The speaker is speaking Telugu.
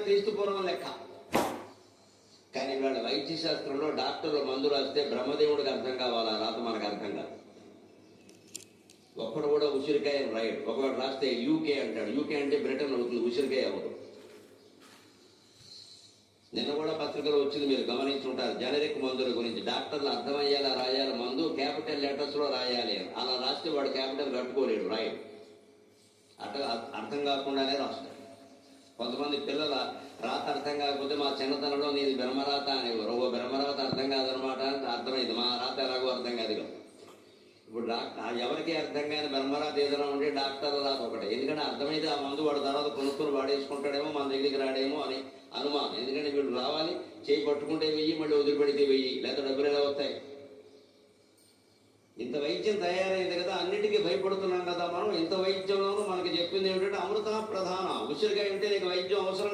క్రీస్తు పూర్వం లెక్క. కానీ ఇవాళ వైద్య శాస్త్రంలో డాక్టర్లు మందు రాస్తే బ్రహ్మదేవుడికి అర్థం కావాలా, రాత మనకు అర్థం కాదు. ఒక్కడు కూడా ఉసిరికాయ రాయడు. ఒకడు రాస్తే యూకే అంటాడు. యూకే అంటే బ్రిటన్ అవుతుంది, ఉసిరికాయ అవ్వదు. నిన్న కూడా పత్రికలో వచ్చింది, మీరు గమనించుంటారు. జనరిక్ మందుల గురించి డాక్టర్లు అర్థమయ్యేలా రాయాలి మందు, క్యాపిటల్ లెటర్స్ లో రాయాలి. అలా రాస్తే వాడు క్యాపిటల్ కట్టుకోలేడు, రాయడు. అట్లా అర్థం కాకుండానే రాస్తాడు. కొంతమంది పిల్లల రాత అర్థం కాకపోతే మా చిన్నతనంలో నీది బ్రహ్మరాత అనేవారు. ఓ బ్రహ్మరాత అర్థం కాదనమాట, అర్థమైంది. మా రాత ఎలాగో అర్థం కాదు. ఇప్పుడు ఎవరికి అర్థం కాని బ్రహ్మరాత ఏదైనా ఉంటే డాక్టర్ రాత ఒకటే. ఎందుకంటే అర్థమైతే ఆ మందు వాడు తర్వాత కొనుక్కొని వాడేసుకుంటాడేమో, మన దగ్గరికి రాడేమో అని అనుమానం. ఎందుకంటే వీడు రావాలి, చేయి పట్టుకుంటే వెయ్యి, మళ్ళీ వదిలిపెడితే వెయ్యి, లేదా డబ్బులు ఎలా వస్తాయి? ఇంత వైద్యం తయారైంది కదా, అన్నిటికీ భయపడుతున్నాం కదా మనం. ఇంత వైద్యంలోనూ మనకి చెప్పింది ఏమిటంటే అమృత ప్రధాన. ఉసిరికాయ ఉంటే నీకు వైద్యం అవసరం లేదు.